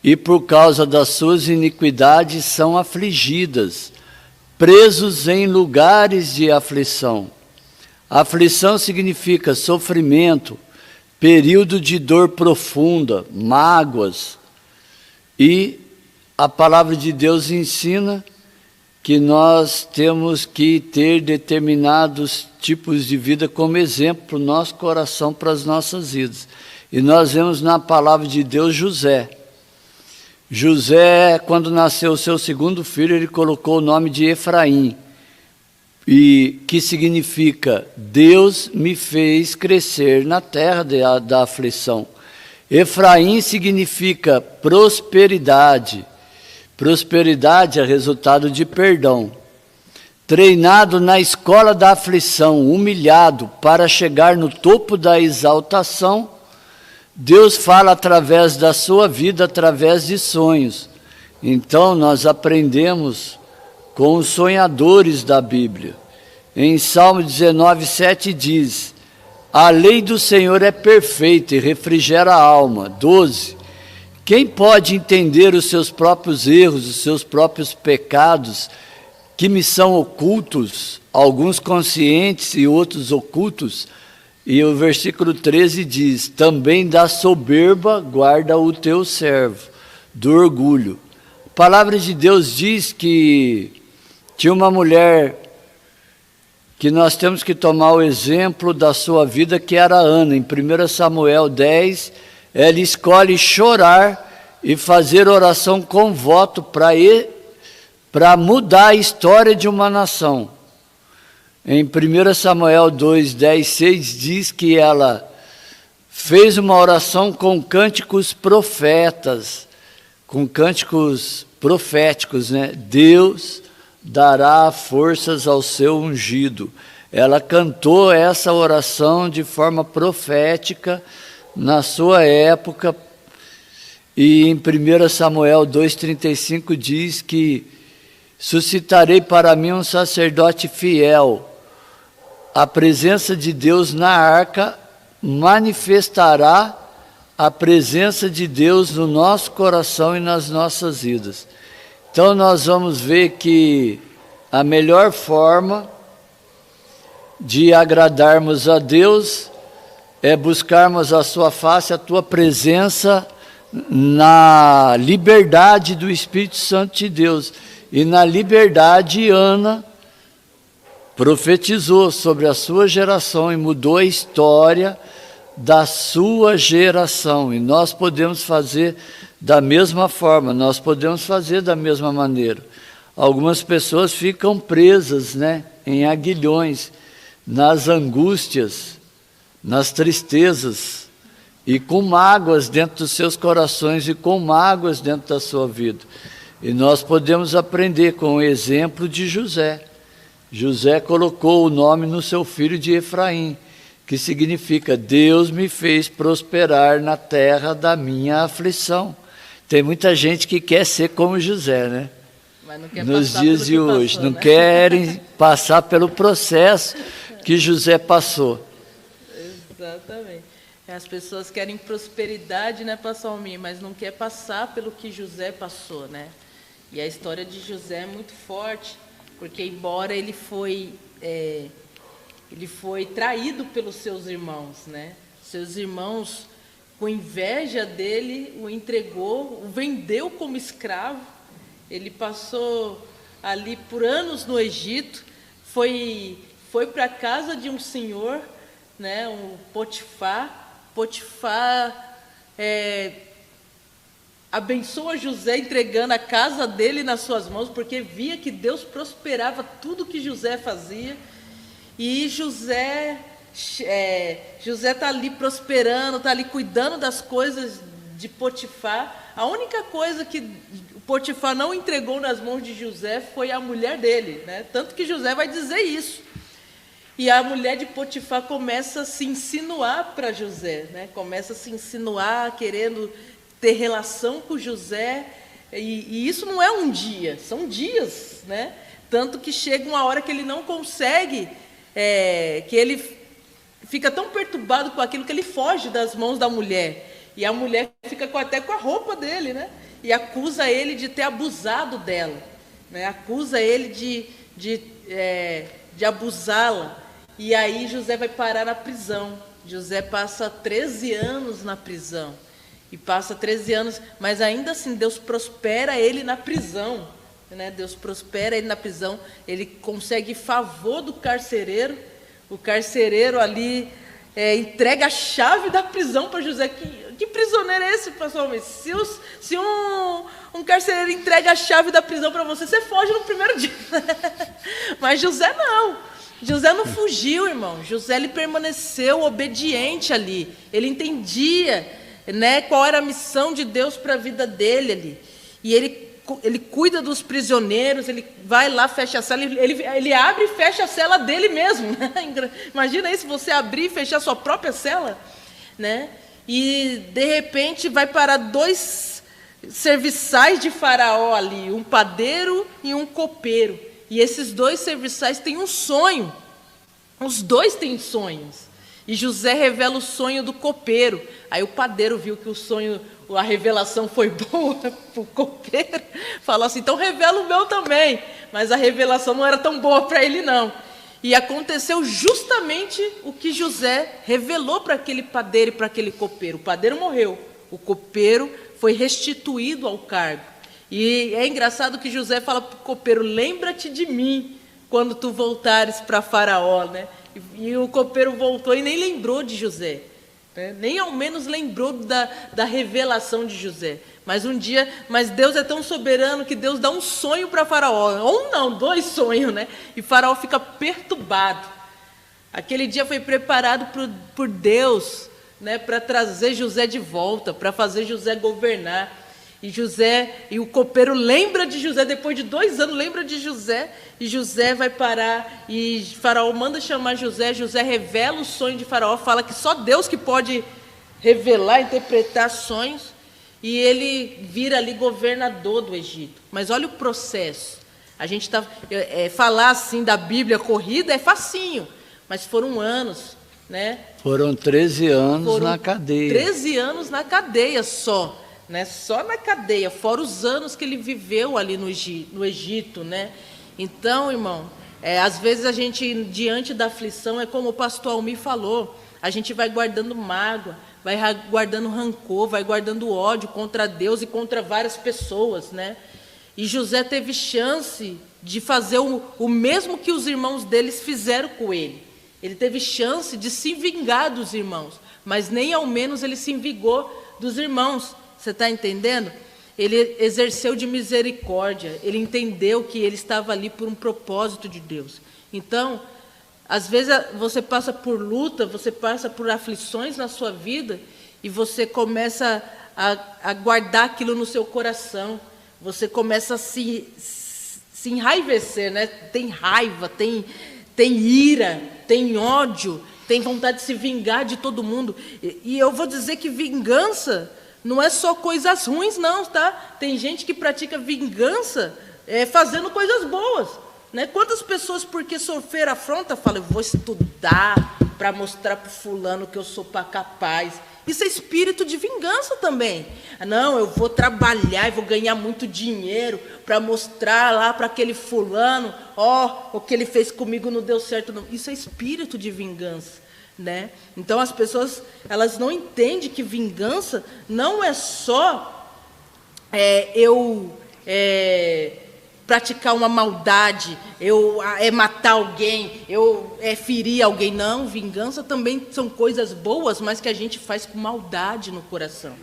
e por causa das suas iniquidades são afligidas, presos em lugares de aflição. Aflição significa sofrimento, período de dor profunda, mágoas, e a palavra de Deus ensina que nós temos que ter determinados tipos de vida como exemplo para o nosso coração, para as nossas vidas. E nós vemos na palavra de Deus José. José, quando nasceu o seu segundo filho, ele colocou o nome de Efraim, e que significa Deus me fez crescer na terra da aflição. Efraim significa prosperidade. Prosperidade é resultado de perdão. Treinado na escola da aflição, humilhado para chegar no topo da exaltação, Deus fala através da sua vida, através de sonhos. Então nós aprendemos com os sonhadores da Bíblia. Em Salmo 19:7 diz: a lei do Senhor é perfeita e refrigera a alma. 12. Quem pode entender os seus próprios erros, os seus próprios pecados, que me são ocultos, alguns conscientes e outros ocultos? E o versículo 13 diz: também da soberba guarda o teu servo, do orgulho. A palavra de Deus diz que tinha uma mulher que nós temos que tomar o exemplo da sua vida, que era Ana. Em 1 Samuel 10, ela escolhe chorar e fazer oração com voto para mudar a história de uma nação. Em 1 Samuel 2, 10, 6 diz que ela fez uma oração com cânticos proféticos, né? Deus dará forças ao seu ungido. Ela cantou essa oração de forma profética na sua época, e em 1 Samuel 2,35 diz que suscitarei para mim um sacerdote fiel. A presença de Deus na arca manifestará a presença de Deus no nosso coração e nas nossas vidas. Então nós vamos ver que a melhor forma de agradarmos a Deus é buscarmos a sua face, a tua presença, na liberdade do Espírito Santo de Deus. E na liberdade, Ana profetizou sobre a sua geração e mudou a história da sua geração. E nós podemos fazer da mesma forma, nós podemos fazer da mesma maneira. Algumas pessoas ficam presas, né, em aguilhões, nas angústias, nas tristezas, e com mágoas dentro dos seus corações e com mágoas dentro da sua vida. E nós podemos aprender com o exemplo de José. José colocou o nome no seu filho de Efraim, que significa Deus me fez prosperar na terra da minha aflição. Tem muita gente que quer ser como José, né? Mas não quer nos passar dias de pelo que hoje, passou, não né? querem passar pelo processo que José passou. Exatamente. As pessoas querem prosperidade, né, pastor Almir, mas não quer passar pelo que José passou, né? E a história de José é muito forte, porque embora ele foi traído pelos seus irmãos, né? Seus irmãos, com inveja dele, o entregou, o vendeu como escravo. Ele passou ali por anos no Egito, foi para a casa de um senhor, né, um Potifar. Potifar abençoa José entregando a casa dele nas suas mãos, porque via que Deus prosperava tudo que José fazia. E José está ali prosperando, está ali cuidando das coisas de Potifar. A única coisa que Potifar não entregou nas mãos de José foi a mulher dele, né? Tanto que José vai dizer isso. E a mulher de Potifar começa a se insinuar para José, né? Começa a se insinuar, querendo ter relação com José. E isso não é um dia, são dias, né? Tanto que chega uma hora que ele não consegue, que ele fica tão perturbado com aquilo que ele foge das mãos da mulher. E a mulher fica até com a roupa dele, né? E acusa ele de ter abusado dela, né? Acusa ele de abusá-la. E aí José vai parar na prisão. José passa 13 anos na prisão. E passa 13 anos, mas ainda assim Deus prospera ele na prisão, né? Deus prospera ele na prisão. Ele consegue favor do carcereiro. O carcereiro ali entrega a chave da prisão para José. Que prisioneiro é esse, pastor? Se um carcereiro entrega a chave da prisão para você, você foge no primeiro dia. Mas José não. José não fugiu, irmão. José ele permaneceu obediente ali. Ele entendia, né, qual era a missão de Deus para a vida dele ali. E ele cuida dos prisioneiros, ele vai lá, fecha a cela, ele abre e fecha a cela dele mesmo. Né? Imagina isso, você abrir e fechar a sua própria cela, né? E de repente vai parar 2 serviçais de Faraó ali, um padeiro e um copeiro. E esses 2 serviçais têm um sonho. Os 2 têm sonhos. E José revela o sonho do copeiro. Aí o padeiro viu que o sonho, a revelação foi boa para o copeiro. Falou assim, então revela o meu também. Mas a revelação não era tão boa para ele não. E aconteceu justamente o que José revelou para aquele padeiro e para aquele copeiro. O padeiro morreu. O copeiro foi restituído ao cargo. E é engraçado que José fala para o copeiro, lembra-te de mim quando tu voltares para Faraó, né? E o copeiro voltou e nem lembrou de José, né? Nem ao menos lembrou da revelação de José. Mas Deus é tão soberano que Deus dá um sonho para Faraó, ou não, 2 sonhos, né? E Faraó fica perturbado. Aquele dia foi preparado por Deus, né, para trazer José de volta, para fazer José governar. E o copeiro lembra de José, depois de 2 anos, lembra de José, e José vai parar, e Faraó manda chamar José, José revela o sonho de Faraó, fala que só Deus que pode revelar, interpretar sonhos, e ele vira ali governador do Egito. Mas olha o processo, a gente falar assim da Bíblia corrida é facinho, mas foram anos, né? Foram 13 anos na cadeia. 13 anos na cadeia só. Né, só na cadeia, fora os anos que ele viveu ali no Egito, né? Então, irmão, às vezes a gente, diante da aflição, é como o pastor Almir falou, a gente vai guardando mágoa, vai guardando rancor, vai guardando ódio contra Deus e contra várias pessoas, né? E José teve chance de fazer o mesmo que os irmãos deles fizeram com ele. Ele teve chance de se vingar dos irmãos, mas nem ao menos ele se vingou dos irmãos. Você está entendendo? Ele exerceu de misericórdia, ele entendeu que ele estava ali por um propósito de Deus. Então, às vezes você passa por luta, você passa por aflições na sua vida e você começa a guardar aquilo no seu coração. Você começa a se enraivecer, né? Tem raiva, tem ira, tem ódio, tem vontade de se vingar de todo mundo. E eu vou dizer que vingança não é só coisas ruins, não, tá? Tem gente que pratica vingança fazendo coisas boas, né? Quantas pessoas, porque sofreram afronta, falam, eu vou estudar para mostrar para o fulano que eu sou capaz. Isso é espírito de vingança também. Não, eu vou trabalhar e vou ganhar muito dinheiro para mostrar lá para aquele fulano, o que ele fez comigo não deu certo. Não. Isso é espírito de vingança. Né? Então as pessoas elas não entendem que vingança não é só praticar uma maldade, matar alguém, ferir alguém. Não, vingança também são coisas boas, mas que a gente faz com maldade no coração.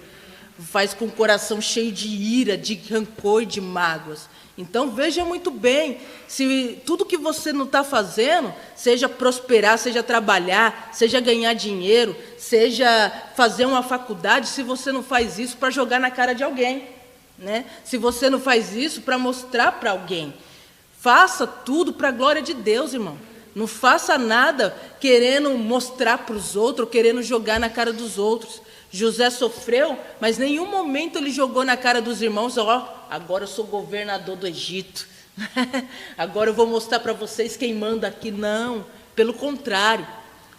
faz com o coração cheio de ira, de rancor e de mágoas. Então, veja muito bem, se tudo que você não está fazendo, seja prosperar, seja trabalhar, seja ganhar dinheiro, seja fazer uma faculdade, se você não faz isso para jogar na cara de alguém, né? Se você não faz isso para mostrar para alguém, faça tudo para a glória de Deus, irmão. Não faça nada querendo mostrar para os outros, ou querendo jogar na cara dos outros. José sofreu, mas em nenhum momento ele jogou na cara dos irmãos, agora eu sou governador do Egito, agora eu vou mostrar para vocês quem manda aqui. Não, pelo contrário,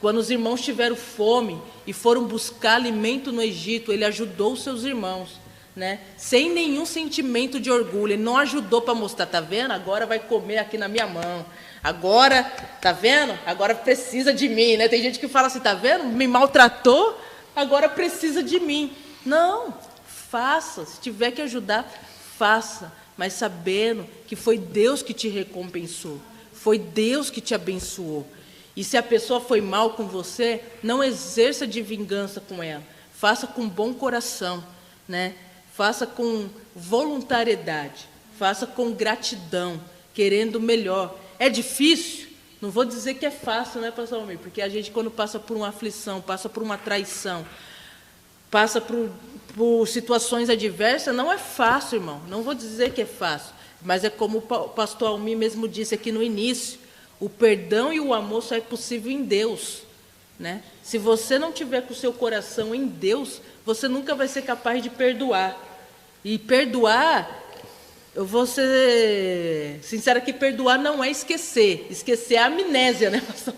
quando os irmãos tiveram fome e foram buscar alimento no Egito, ele ajudou os seus irmãos, né? Sem nenhum sentimento de orgulho. Ele não ajudou para mostrar, tá vendo? Agora vai comer aqui na minha mão. Agora, tá vendo? Agora precisa de mim, né? Tem gente que fala assim, tá vendo? Me maltratou, agora precisa de mim. Não, faça. Se tiver que ajudar, faça. Mas sabendo que foi Deus que te recompensou. Foi Deus que te abençoou. E se a pessoa foi mal com você, não exerça de vingança com ela. Faça com bom coração, né? Faça com voluntariedade. Faça com gratidão, querendo o melhor. É difícil? Não vou dizer que é fácil, né, pastor Almir? Porque a gente, quando passa por uma aflição, passa por uma traição, passa por situações adversas, não é fácil, irmão. Não vou dizer que é fácil. Mas é como o pastor Almir mesmo disse aqui no início, o perdão e o amor só é possível em Deus, né? Se você não tiver com o seu coração em Deus, você nunca vai ser capaz de perdoar. E perdoar, eu vou ser sincera que perdoar não é esquecer. Esquecer é amnésia, né, pastor?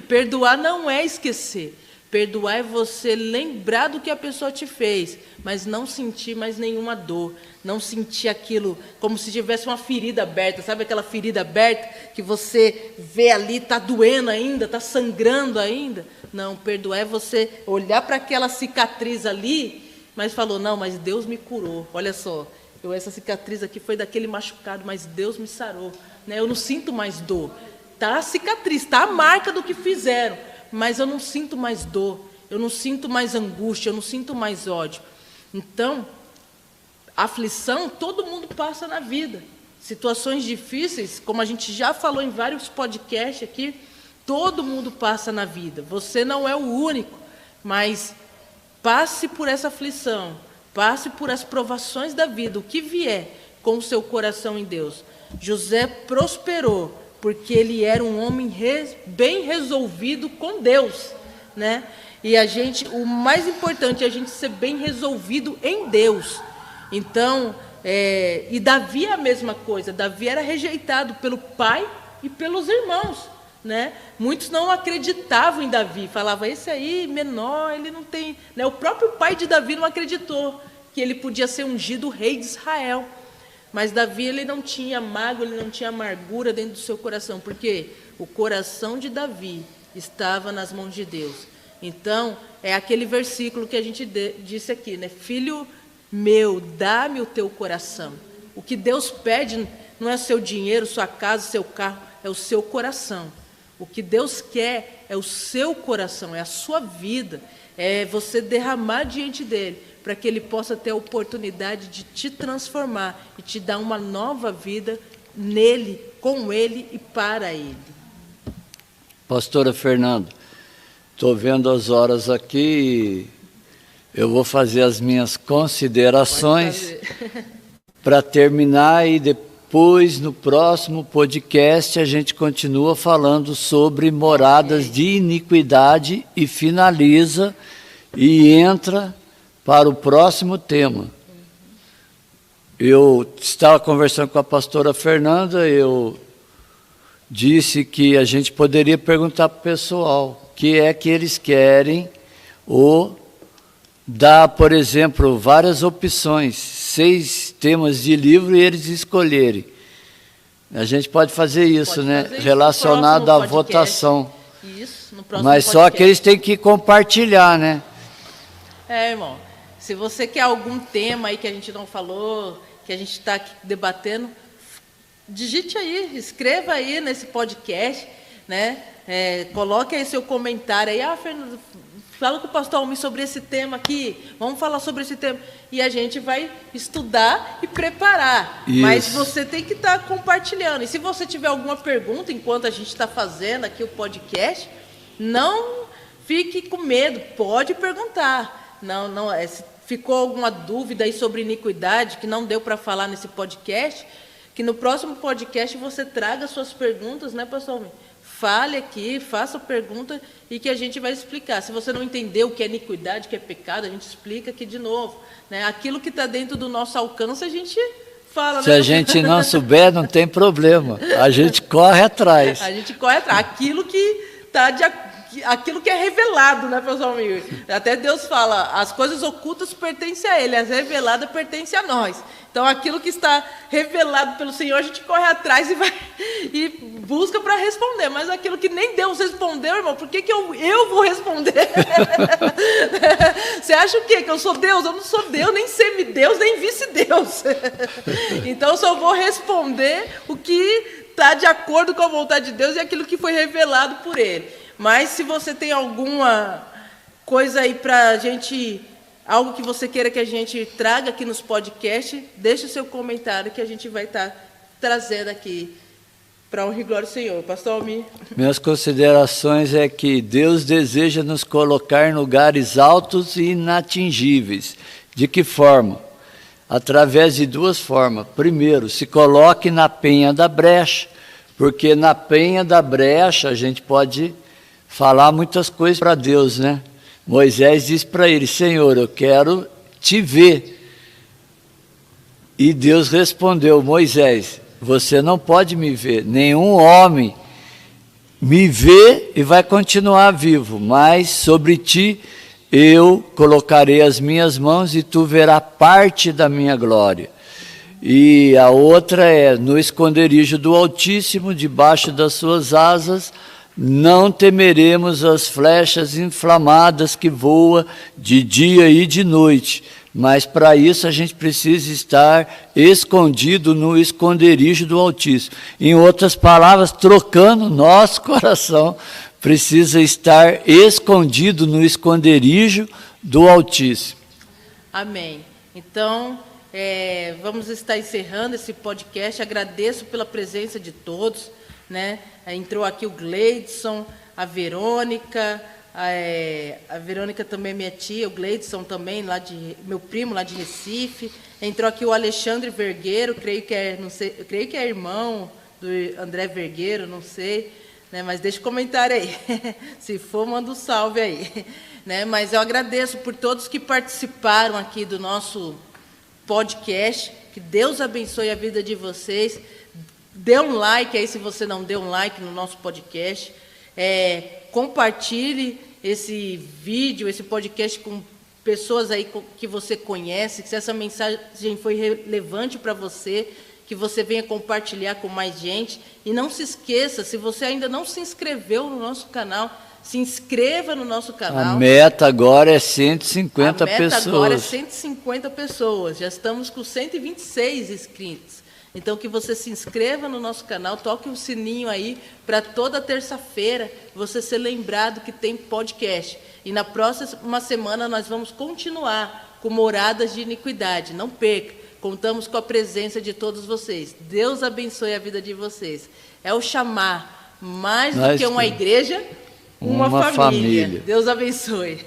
Perdoar não é esquecer. Perdoar é você lembrar do que a pessoa te fez, mas não sentir mais nenhuma dor. Não sentir aquilo como se tivesse uma ferida aberta. Sabe aquela ferida aberta que você vê ali, está doendo ainda, está sangrando ainda? Não, perdoar é você olhar para aquela cicatriz ali, mas falou, não, mas Deus me curou. Olha só, essa cicatriz aqui foi daquele machucado, mas Deus me sarou, né? Eu não sinto mais dor. Está a cicatriz, está a marca do que fizeram, mas eu não sinto mais dor, eu não sinto mais angústia, eu não sinto mais ódio. Então, aflição todo mundo passa na vida. Situações difíceis, como a gente já falou em vários podcasts aqui, todo mundo passa na vida. Você não é o único, mas passe por essa aflição, passe por as provações da vida, o que vier, com o seu coração em Deus. José prosperou, porque ele era um homem bem resolvido com Deus, né? E o mais importante é a gente ser bem resolvido em Deus. Então, e Davi é a mesma coisa. Davi era rejeitado pelo pai e pelos irmãos, né? Muitos não acreditavam em Davi, falavam, esse aí, menor, ele não tem... Né? O próprio pai de Davi não acreditou que ele podia ser ungido rei de Israel. Mas Davi, ele não tinha mágoa, ele não tinha amargura dentro do seu coração, porque o coração de Davi estava nas mãos de Deus. Então, é aquele versículo que a gente disse aqui, né? Filho meu, dá-me o teu coração. O que Deus pede não é seu dinheiro, sua casa, seu carro, é o seu coração. O que Deus quer é o seu coração, é a sua vida, é você derramar diante dele, para que ele possa ter a oportunidade de te transformar e te dar uma nova vida nele, com ele e para ele. Pastora Fernanda, estou vendo as horas aqui e eu vou fazer as minhas considerações para terminar e depois, no próximo podcast, a gente continua falando sobre moradas de iniquidade e finaliza e entra para o próximo tema. Eu estava conversando com a pastora Fernanda, eu disse que a gente poderia perguntar para o pessoal o que é que eles querem, ou dar, por exemplo, várias opções, 6 temas de livro e eles escolherem. A gente pode fazer isso, né? Relacionado à votação. Isso, no próximo Mas podcast. só que eles têm que compartilhar, né? Irmão, se você quer algum tema aí que a gente não falou, que a gente está aqui debatendo, digite aí, escreva aí nesse podcast, né? Coloque aí seu comentário aí. Fernando, fala com o pastor Almir sobre esse tema aqui, vamos falar sobre esse tema. E a gente vai estudar e preparar. Isso. Mas você tem que estar compartilhando. E se você tiver alguma pergunta enquanto a gente está fazendo aqui o podcast, não fique com medo, pode perguntar. Se ficou alguma dúvida aí sobre iniquidade que não deu para falar nesse podcast, que no próximo podcast você traga suas perguntas, né, pastor Almir? Fale aqui, faça a pergunta e que a gente vai explicar. Se você não entendeu o que é iniquidade, o que é pecado, a gente explica aqui de novo. Né? Aquilo que está dentro do nosso alcance, a gente fala. Se a gente não souber, não tem problema. A gente corre atrás. A gente corre atrás. Aquilo que é revelado, né, pessoal? Até Deus fala, as coisas ocultas pertencem a Ele, as reveladas pertencem a nós. Então, aquilo que está revelado pelo Senhor, a gente corre atrás e busca para responder. Mas aquilo que nem Deus respondeu, irmão, por que eu vou responder? Você acha o quê? Que eu sou Deus? Eu não sou Deus, nem semideus, nem vice-deus. Então, eu só vou responder o que está de acordo com a vontade de Deus e aquilo que foi revelado por Ele. Mas se você tem alguma coisa aí para a gente, algo que você queira que a gente traga aqui nos podcasts, deixe o seu comentário que a gente vai estar trazendo aqui para honra e glória do Senhor. Pastor Almir. Minhas considerações é que Deus deseja nos colocar em lugares altos e inatingíveis. De que forma? Através de duas formas. Primeiro, se coloque na penha da brecha, porque na penha da brecha a gente pode falar muitas coisas para Deus, né? Moisés disse para ele, Senhor, eu quero te ver. E Deus respondeu, Moisés, você não pode me ver. Nenhum homem me vê e vai continuar vivo, mas sobre ti eu colocarei as minhas mãos e tu verás parte da minha glória. E a outra é, no esconderijo do Altíssimo, debaixo das suas asas, não temeremos as flechas inflamadas que voam de dia e de noite, mas para isso a gente precisa estar escondido no esconderijo do Altíssimo. Em outras palavras, trocando nosso coração, precisa estar escondido no esconderijo do Altíssimo. Amém. Então, vamos estar encerrando esse podcast. Agradeço pela presença de todos. Né? Entrou aqui o Gleidson, a Verônica, a Verônica também é minha tia, o Gleidson também, meu primo lá de Recife. Entrou aqui o Alexandre Vergueiro, creio que é irmão do André Vergueiro, não sei, né? Mas deixa um comentário aí. Se for, manda um salve aí. Né? Mas eu agradeço por todos que participaram aqui do nosso podcast. Que Deus abençoe a vida de vocês. Dê um like aí se você não deu um like no nosso podcast. Compartilhe esse vídeo, esse podcast com pessoas aí que você conhece, que se essa mensagem foi relevante para você, que você venha compartilhar com mais gente. E não se esqueça, se você ainda não se inscreveu no nosso canal, se inscreva no nosso canal. A meta agora é 150 pessoas. A meta agora é 150 pessoas. Já estamos com 126 inscritos. Então, que você se inscreva no nosso canal, toque o sininho aí, para toda terça-feira você ser lembrado que tem podcast. E na próxima semana nós vamos continuar com Moradas de Iniquidade. Não perca, contamos com a presença de todos vocês. Deus abençoe a vida de vocês. É o chamar, mais do que uma igreja, uma família. Deus abençoe.